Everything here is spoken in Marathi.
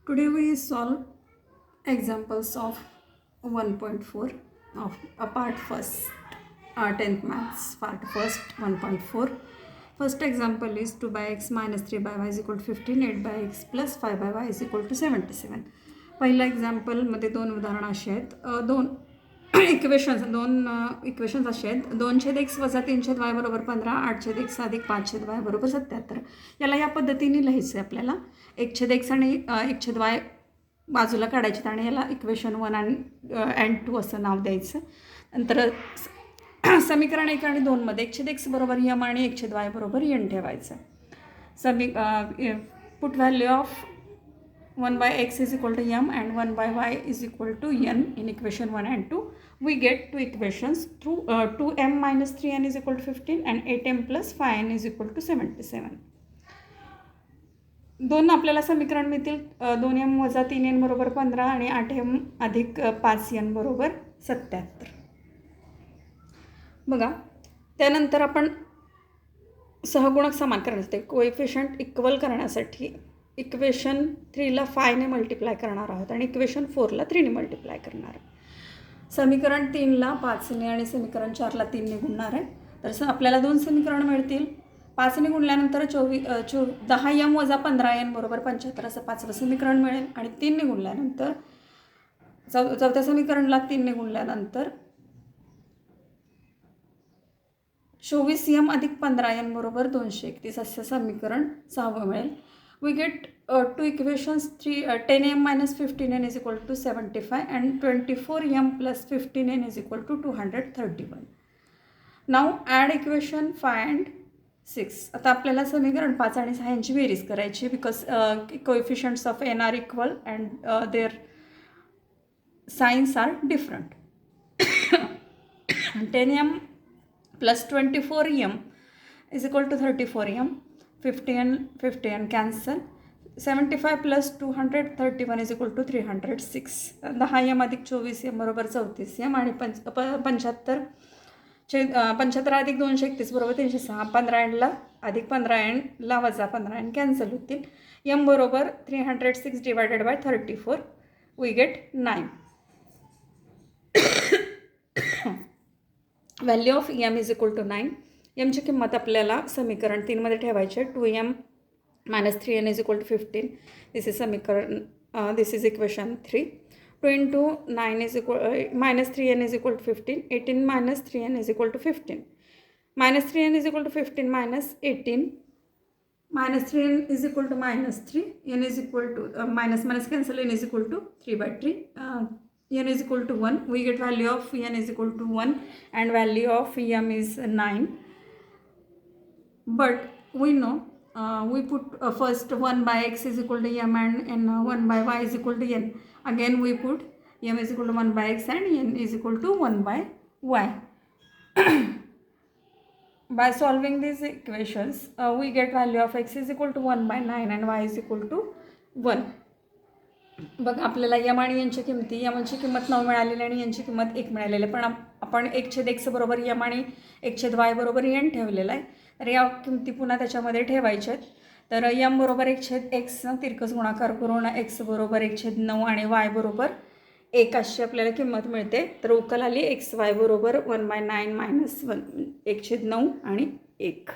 Today we solve examples of 1.4 of a part first, 10th maths part first 1.4. First example is 2 by x minus 3 by y is equal to 15, 8 by x plus 5 by y is equal to 77. पहिल्या एक्झाम्पलमध्ये दोन उदाहरणं अशी आहेत, दोन इक्वेशन्स असे आहेत. 2/x वजा 3/y बरोबर 15, 8/x अधिक 5/y बरोबर 77. याला या पद्धतीने लिहायचं आहे आपल्याला. 1/x आणि 1/y बाजूला काढायचे आणि याला इक्वेशन 1 आणि 2 असं नाव द्यायचं. नंतर समीकरण 1 आणि 2 मध्ये 1/x बरोबर m आणि 1/y बरोबर n ठेवायचं. Put value of 1 by x is equal to m and 1 by y is equal to n in equation 1 and 2. We get two equations through 2m minus 3n is equal to 15 and 8m plus 5n is equal to 77. दोन आपल्याला समीकरण मिळतील. 2m वजा 3n बरोबर 15 आणि 8m अधिक 5n बरोबर 77. बघा, त्यानंतर आपण सहगुणक समान करण्यासाठी कोएफिशियंट इक्वल करण्यासाठी इक्वेशन 3ला 5ने मल्टिप्लाय करणार आहोत आणि इक्वेशन 4ला 3ने मल्टिप्लाय करणार आहे. समीकरण 3ला 5ने आणि समीकरण 4ला 3ने गुणणार आहे. तर आपल्याला दोन समीकरण मिळतील. 5ने गुणल्यानंतर 10m वजा 15n बरोबर 75 असं पाचवं समीकरण मिळेल आणि 3ने गुणल्यानंतर चौथ्या समीकरणला 3ने गुणल्यानंतर 24m अधिक 15n बरोबर 231 असं समीकरण 6वं मिळेल. We get two equations 10m minus 15n is equal to 75 and 24m plus 15n is equal to 231. Now add equation 5 and 6. आता आपल्याला समीकरण 5 आणि 6 यांची बेरीज करायची because coefficients of n are equal and their signs are different. 10m plus 24m is equal to 34m. 50 cancel. 75 plus 231 is equal to 306. 10m अधिक 24m बरोबर 34m आणि 75 अधिक 231 बरोबर 306. 15n अधिक 15n वजा 15n कॅन्सल होतील. m बरोबर 306 divided by 34. We get 9. Value of m is equal to 9. एमची किंमत आपल्याला समीकरण 3 मध्ये ठेवायची आहे. 2m minus 3n is equal to 15. This is समीकरण this is equation 3. 2 into 9 is equal minus 3n is equal to 15. 18 minus 3n is equal to 15. Minus 3n is equal to 15 minus 18. Minus 3n is equal to minus 3. n is equal to minus cancel. n is equal to 3 by 3. n is equal to 1. We get value of n is equal to 1 and value of m is 9. But we know we put first 1 by x is equal to m and 1 by y is equal to n. Again we put m is equal to 1 by x and n is equal to 1 by y. By solving these equations we get value of x is equal to 1 by 9 and y is equal to 1. बघ, आपल्याला m आणि यांची किमती, mची किंमत 9 मिळालेली आणि यांची किंमत 1 मिळालेली, पण आपण 1/x बरोबर m आणि 1/y बरोबर n ठेवलेला आहे. तर या किमती पुन्हा त्याच्यामध्ये ठेवायच्या आहेत. तर m बरोबर 1/x तिरकस गुणाकार करून x बरोबर 1/9 आणि y बरोबर 1 अशी आपल्याला किंमत मिळते. तर उकल आली xy बरोबर 1/9 - 1 1/9 आणि 1.